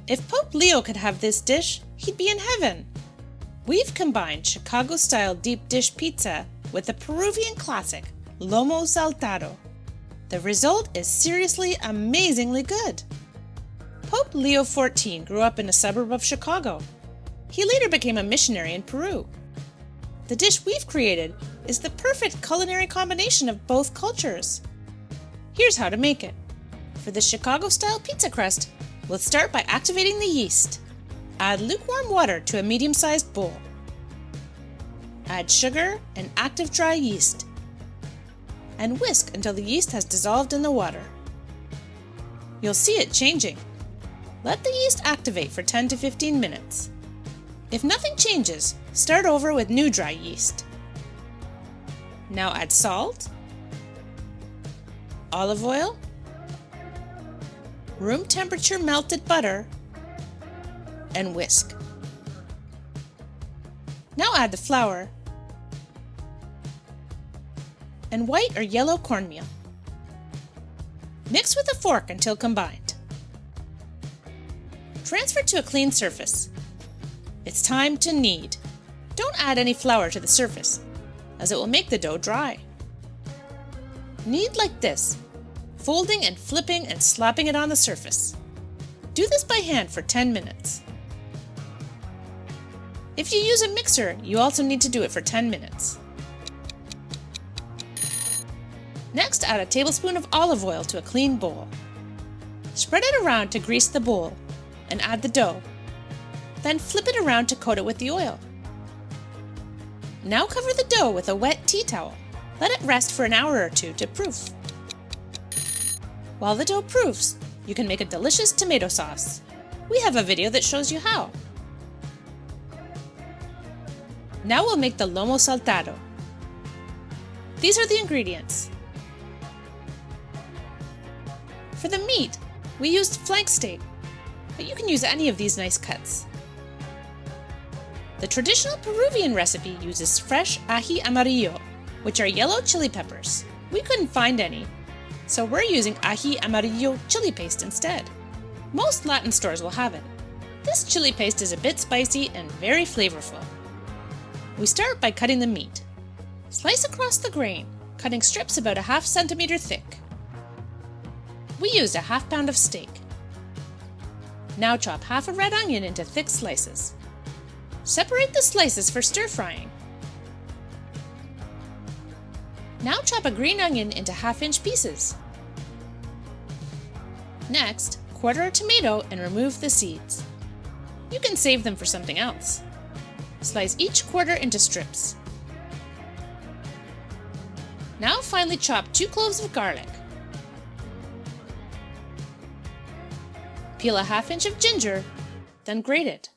If Pope Leo could have this dish, he'd be in heaven. We've combined Chicago-style deep dish pizza with the Peruvian classic, Lomo Saltado. The result is seriously amazingly good. Pope Leo XIV grew up in a suburb of Chicago. He later became a missionary in Peru. The dish we've created is the perfect culinary combination of both cultures. Here's how to make it. For the Chicago-style pizza crust, we'll start by activating the yeast. Add lukewarm water to a medium-sized bowl. Add sugar and active dry yeast. And whisk until the yeast has dissolved in the water. You'll see it changing. Let the yeast activate for 10 to 15 minutes. If nothing changes, start over with new dry yeast. Now add salt, olive oil, room temperature melted butter, and whisk. Now add the flour and white or yellow cornmeal. Mix with a fork until combined. Transfer to a clean surface. It's time to knead. Don't add any flour to the surface, as it will make the dough dry. Knead like this, folding and flipping and slapping it on the surface. Do this by hand for 10 minutes. If you use a mixer, you also need to do it for 10 minutes. Next, add a tablespoon of olive oil to a clean bowl. Spread it around to grease the bowl and add the dough. Then flip it around to coat it with the oil. Now cover the dough with a wet tea towel. Let it rest for an hour or two to proof. While the dough proofs, you can make a delicious tomato sauce. We have a video that shows you how. Now we'll make the Lomo Saltado. These are the ingredients. For the meat, we used flank steak, but you can use any of these nice cuts. The traditional Peruvian recipe uses fresh ají amarillo, which are yellow chili peppers. We couldn't find any, so we're using ají amarillo chili paste instead. Most Latin stores will have it. This chili paste is a bit spicy and very flavorful. We start by cutting the meat. Slice across the grain, cutting strips about a ½ centimeter thick. We used a ½ pound of steak. Now chop half a red onion into thick slices. Separate the slices for stir frying. Now chop a green onion into ½ pieces. Next, quarter a tomato and remove the seeds. You can save them for something else. Slice each quarter into strips. Now finely chop 2 cloves of garlic. Peel a ½ inch of ginger, then grate it.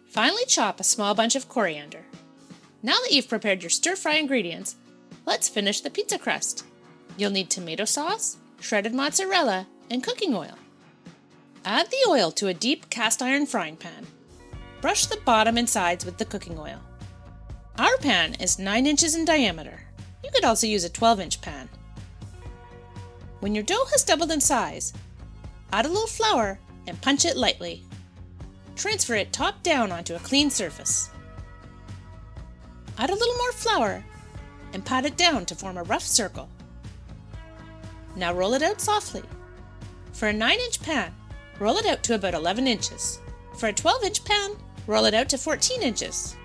Finally chop a small bunch of coriander. Now that you've prepared your stir-fry ingredients, let's finish the pizza crust. You'll need tomato sauce, shredded mozzarella, and cooking oil. Add the oil to a deep cast iron frying pan. Brush the bottom and sides with the cooking oil. Our pan is 9 inches in diameter. You could also use a 12-inch pan. When your dough has doubled in size, add a little flour and punch it lightly. Transfer it top down onto a clean surface. Add a little more flour and pat it down to form a rough circle. Now roll it out softly. For a 9-inch pan, roll it out to about 11 inches. For a 12-inch pan, roll it out to 14 inches.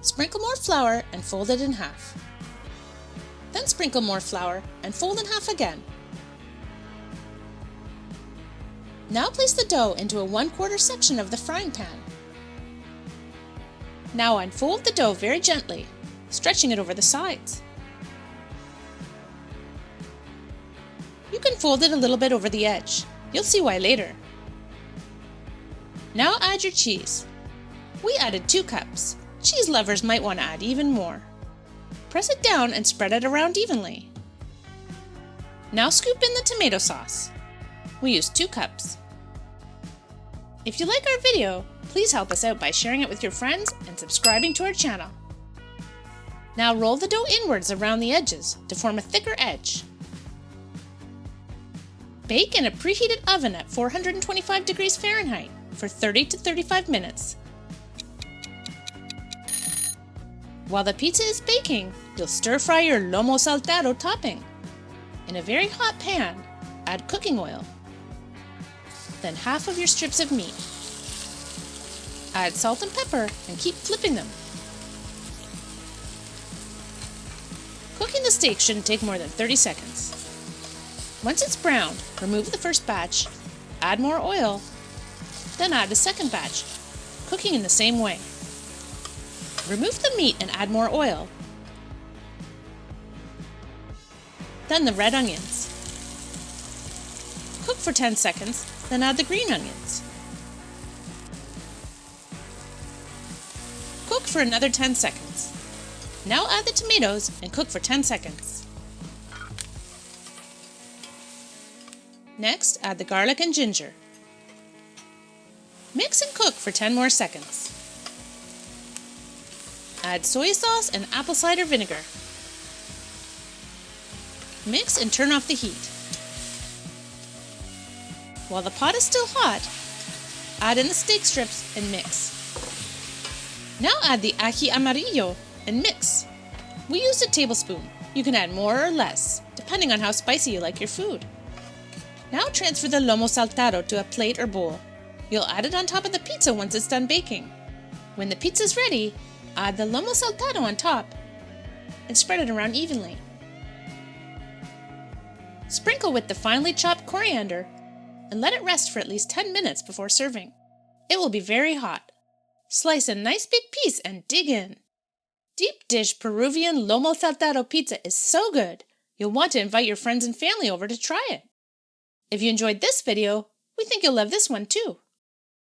Sprinkle more flour and fold it in half. Then sprinkle more flour and fold in half again. Now place the dough into a 1/4 section of the frying pan. Now unfold the dough very gently, stretching it over the sides. You can fold it a little bit over the edge. You'll see why later. Now add your cheese. We added 2 cups. Cheese lovers might want to add even more. Press it down and spread it around evenly. Now scoop in the tomato sauce. We used 2 cups. If you like our video, please help us out by sharing it with your friends and subscribing to our channel. Now roll the dough inwards around the edges to form a thicker edge. Bake in a preheated oven at 425 degrees Fahrenheit for 30 to 35 minutes. While the pizza is baking, you'll stir-fry your Lomo Saltado topping. In a very hot pan, add cooking oil. Then half of your strips of meat. Add salt and pepper and keep flipping them. Cooking the steak shouldn't take more than 30 seconds. Once it's browned, remove the first batch, add more oil, then add the second batch, cooking in the same way. Remove the meat and add more oil, then the red onions. Cook for 10 seconds, then add the green onions. Cook for another 10 seconds. Now add the tomatoes and cook for 10 seconds. Next, add the garlic and ginger. Mix and cook for 10 more seconds. Add soy sauce and apple cider vinegar. Mix and turn off the heat. While the pot is still hot, add in the steak strips and mix. Now add the ají amarillo and mix. We used a tablespoon. You can add more or less, depending on how spicy you like your food. Now transfer the Lomo Saltado to a plate or bowl. You'll add it on top of the pizza once it's done baking. When the pizza's ready, add the Lomo Saltado on top and spread it around evenly. Sprinkle with the finely chopped coriander and let it rest for at least 10 minutes before serving. It will be very hot. Slice a nice big piece and dig in. Deep dish Peruvian Lomo Saltado pizza is so good, you'll want to invite your friends and family over to try it. If you enjoyed this video, we think you'll love this one too.